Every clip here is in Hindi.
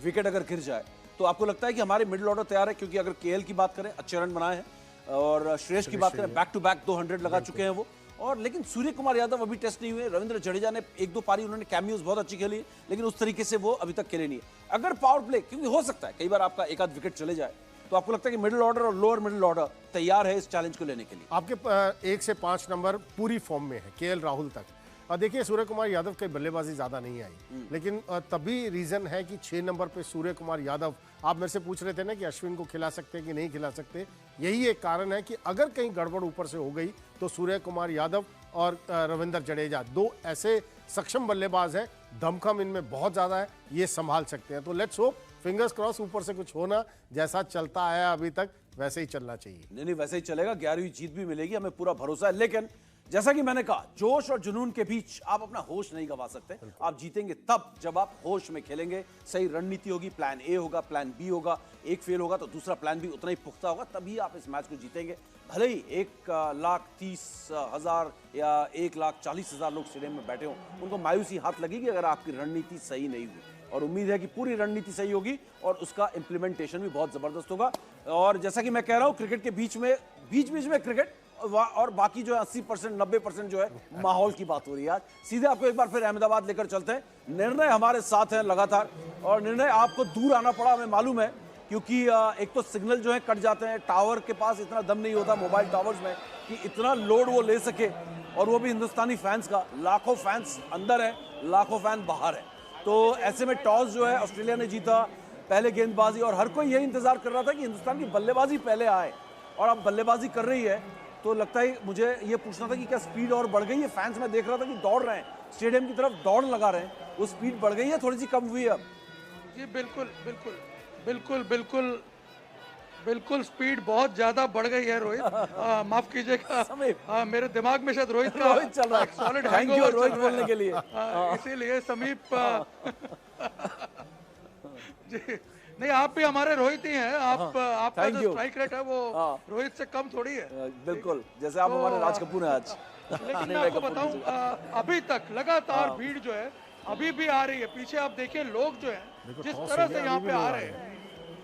विकेट अगर गिर जाए तो आपको लगता है कि हमारे मिडिल ऑर्डर तैयार है? क्योंकि अगर केएल की बात करें, अच्छे रन बनाए हैं, और श्रेयस की बात करें, बैक टू बैक 200 लगा चुके हैं वो, और लेकिन सूर्य कुमार यादव अभी टेस्ट नहीं हुए। रविंद्र जडेजा ने एक दो पारी, उन्होंने कैमियोज बहुत अच्छी खेली, लेकिन उस तरीके से वो अभी तक खेले नहीं है। अगर पावर प्ले, क्योंकि हो सकता है कई बार आपका एक आध विकेट चले जाए, तो आपको लगता है कि मिडिल ऑर्डर और लोअर मिडिल ऑर्डर तैयार है इस चैलेंज को लेने के लिए? आपके 1 से 5 नंबर पूरी फॉर्म में है, केएल राहुल तक। और देखिए, सूर्य कुमार यादव की बल्लेबाजी ज्यादा नहीं आई, लेकिन तभी रीजन है कि 6 नंबर पे सूर्य कुमार यादव, आप मेरे से पूछ रहे थे ना कि अश्विन को खिला सकते हैं कि नहीं खिला सकते, यही एक कारण है कि अगर कहीं गड़बड़ ऊपर से हो गई तो सूर्य कुमार यादव और रविंद्र जडेजा, दो ऐसे सक्षम बल्लेबाज हैं, दमखम इनमें बहुत ज्यादा है, ये संभाल सकते हैं। तो लेट्स होप, फिंगर्स क्रॉस, ऊपर से कुछ होना, जैसा चलता आया अभी तक वैसे ही चलना चाहिए। नहीं, वैसे ही चलेगा, 11वीं जीत भी मिलेगी, हमें पूरा भरोसा है। लेकिन जैसा कि मैंने कहा, जोश और जुनून के बीच आप अपना होश नहीं गंवा सकते। आप जीतेंगे तब जब आप होश में खेलेंगे, सही रणनीति होगी, प्लान ए होगा, प्लान बी होगा, एक फेल होगा तो दूसरा प्लान भी उतना ही पुख्ता होगा, तभी आप इस मैच को जीतेंगे। भले ही 1,30,000 या 1,40,000 लोग स्टेडियम में बैठे हों, उनको मायूसी हाथ लगेगी अगर आपकी रणनीति सही नहीं हुई, और उम्मीद है कि पूरी रणनीति सही होगी और उसका इंप्लीमेंटेशन भी बहुत जबरदस्त होगा। और जैसा कि मैं कह रहा हूं, क्रिकेट के बीच में क्रिकेट, और बाकी जो है 80% 90% जो है माहौल की बात हो रही है। आज सीधे आपको एक बार फिर अहमदाबाद लेकर चलते हैं। निर्णय हमारे साथ है लगातार, और निर्णय आपको दूर आना पड़ा, हमें मालूम है, क्योंकि एक तो सिग्नल जो है कट जाते हैं, टावर के पास इतना दम नहीं होता मोबाइल टावर्स में कि इतना लोड वो ले सके, और वो भी हिंदुस्तानी फैंस का। लाखों फैंस अंदर है, लाखों फैन बाहर है। तो ऐसे में टॉस जो है ऑस्ट्रेलिया ने जीता, पहले गेंदबाजी, और हर कोई यही इंतजार कर रहा था कि हिंदुस्तान की बल्लेबाजी पहले आए, और अब बल्लेबाजी कर रही है। तो लगता है, मुझे ये पूछना था कि क्या स्पीड और बढ़ गई है? फैंस में देख रहा था कि दौड़ रहे हैं, स्टेडियम की तरफ दौड़ लगा रहे हैं, वो स्पीड बढ़ गई है, थोड़ी सी कम हुई है अब? जी बिल्कुल बिल्कुल बिल्कुल बिल्कुल बिल्कुल, स्पीड बहुत ज्यादा बढ़ गई है रोहित। माफ कीजिएगा, मेरे दिमाग में शायद रोहित का चल रहा है। सॉलिड थैंक यू रोहित बोलने के लिए। इसीलिए समीप जी नहीं, आप भी हमारे रोहित ही हैं। आपका जो स्ट्राइक रेट है वो रोहित से कम थोड़ी है। बिल्कुल, जैसे आप हमारे राज कपूर हैं आज। लेकिन मैं आपको बताऊं, अभी तक लगातार भीड़ जो है अभी भी आ रही है। पीछे आप देखिए, लोग जो हैं जिस तरह से यहाँ पे आ रहे हैं,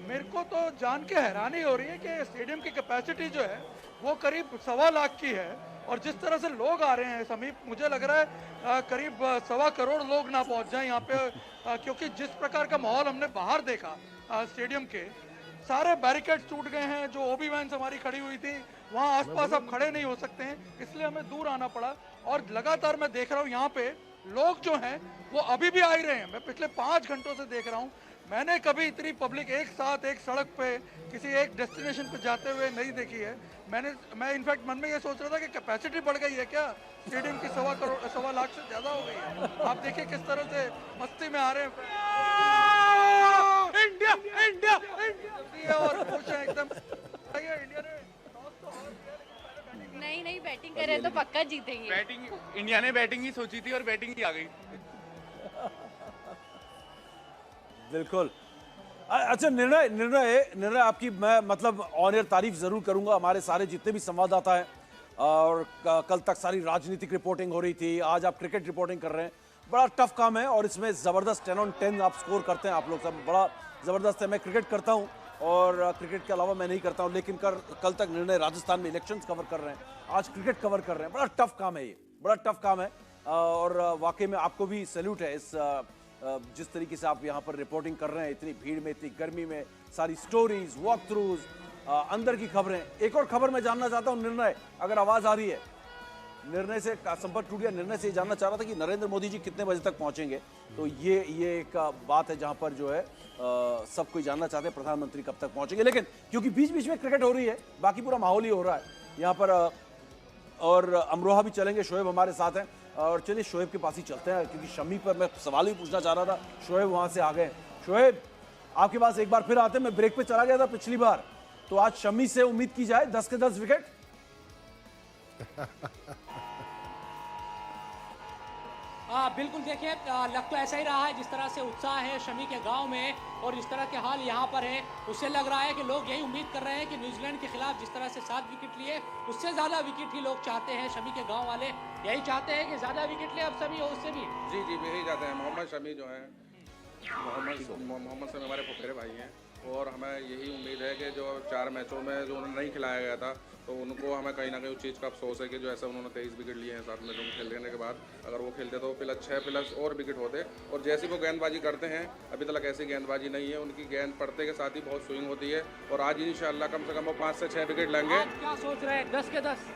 मेरे को तो जान के हैरानी हो रही है कि स्टेडियम की कैपेसिटी जो है वो करीब 1.25 लाख की है, और जिस तरह से लोग आ रहे हैं समीप, मुझे लग रहा है करीब 1.25 करोड़ लोग ना पहुंच जाएं यहाँ पे, क्योंकि जिस प्रकार का माहौल हमने बाहर देखा स्टेडियम के, सारे बैरिकेड्स टूट गए हैं। जो ओबी वैन्स हमारी खड़ी हुई थी, वहाँ आसपास अब खड़े नहीं हो सकते हैं, इसलिए हमें दूर आना पड़ा। और लगातार मैं देख रहा हूँ यहाँ पे लोग जो हैं वो अभी भी आ ही रहे हैं। मैं पिछले 5 घंटों से देख रहा हूँ, मैंने कभी इतनी पब्लिक एक साथ एक सड़क पे किसी एक डेस्टिनेशन पे जाते हुए नहीं देखी है। मैं इनफैक्ट मन में ये सोच रहा था कि कैपेसिटी बढ़ गई है क्या स्टेडियम की, 1.25 लाख से ज्यादा हो गई है। आप देखिए किस तरह से मस्ती में आ रहे हैं, इंडिया इंडिया इंडिया, और खुश है एकदम। इंडिया ने नहीं बैटिंग कर रहे हैं तो पक्का जीतेंगे। बैटिंग इंडिया ने बैटिंग ही सोची थी और बैटिंग ही आ गई। बिल्कुल। अच्छा, निर्णय आपकी मैं मतलब ऑन एयर तारीफ जरूर करूंगा। हमारे सारे जितने भी संवाददाता हैं, और कल तक सारी राजनीतिक रिपोर्टिंग हो रही थी, आज आप क्रिकेट रिपोर्टिंग कर रहे हैं, बड़ा टफ काम है, और इसमें जबरदस्त 10 on 10 आप स्कोर करते हैं। आप लोग सब बड़ा जबरदस्त है। मैं क्रिकेट करता हूं, और क्रिकेट के अलावा मैं नहीं करता हूं, लेकिन कल तक निर्णय राजस्थान में इलेक्शंस कवर कर रहे हैं, आज क्रिकेट कवर कर रहे हैं। बड़ा टफ काम है ये, बड़ा टफ काम है, और वाकई में आपको भी सैल्यूट है इस जिस तरीके से आप यहाँ पर रिपोर्टिंग कर रहे हैं, इतनी भीड़ में, इतनी गर्मी में, सारी स्टोरीज, वॉक थ्रूज, अंदर की खबरें। एक और खबर मैं जानना चाहता हूँ, निर्णय, अगर आवाज आ रही है, निर्णय से संपर्क टूट गया, निर्णय से ये जानना चाह रहा था कि नरेंद्र मोदी जी कितने बजे तक पहुंचेंगे। तो ये एक बात है जहां पर जो है सब कोई जानना चाहते हैं प्रधानमंत्री कब तक पहुंचेंगे। लेकिन क्योंकि बीच बीच में क्रिकेट हो रही है, बाकी पूरा माहौल ही हो रहा है यहाँ पर, और अमरोहा भी चलेंगे, शोएब हमारे साथ हैं, और चलिए शोएब के पास ही चलते हैं, क्योंकि शमी पर मैं सवाल ही पूछना चाह रहा था, शोएब वहां से आ गए। शोएब, आपके पास एक बार फिर आते हैं, मैं ब्रेक पे चला गया था पिछली बार, तो आज शमी से उम्मीद की जाए 10 के 10 विकेट? बिल्कुल, देखिए लग तो ऐसा ही रहा है, जिस तरह से उत्साह है शमी के गांव में और जिस तरह के हाल यहां पर है, उससे लग रहा है कि लोग यही उम्मीद कर रहे हैं कि न्यूजीलैंड के खिलाफ जिस तरह से 7 विकेट लिए, उससे ज़्यादा विकेट ही लोग चाहते हैं। शमी के गांव वाले यही चाहते हैं कि ज़्यादा विकेट ले अब शमी हो, उससे भी। जी, वही चाहते हैं। मोहम्मद शमी जो है मोहम्मद से हमारे फुफेरे भाई हैं और हमें यही उम्मीद है कि जो 4 मैचों में जो उन्हें नहीं खिलाया गया था तो उनको हमें कहीं ना कहीं उस चीज़ का अफसोस है कि जो ऐसा उन्होंने 23 विकेट लिए हैं 7 मैचों में खेलने के बाद, अगर वो खेलते तो प्लस 6 प्लस और विकेट होते। और जैसी वो गेंदबाजी करते हैं अभी तक ऐसी गेंदबाजी नहीं है, उनकी गेंद पड़ते के साथ ही बहुत स्विंग होती है और आज इंशाल्लाह कम से कम वो 5 से 6 विकेट लेंगे। आज क्या सोच रहे हैं? 10 के 10?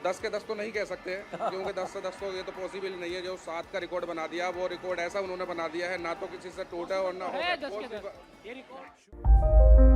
10 के 10 तो नहीं कह सकते क्योंकि 10 से 10 तो ये तो पॉसिबल नहीं है। जो 7 का रिकॉर्ड बना दिया वो रिकॉर्ड ऐसा उन्होंने बना दिया है, ना तो किसी से टूटा और ना हो 10 के 10 ये रिकॉर्ड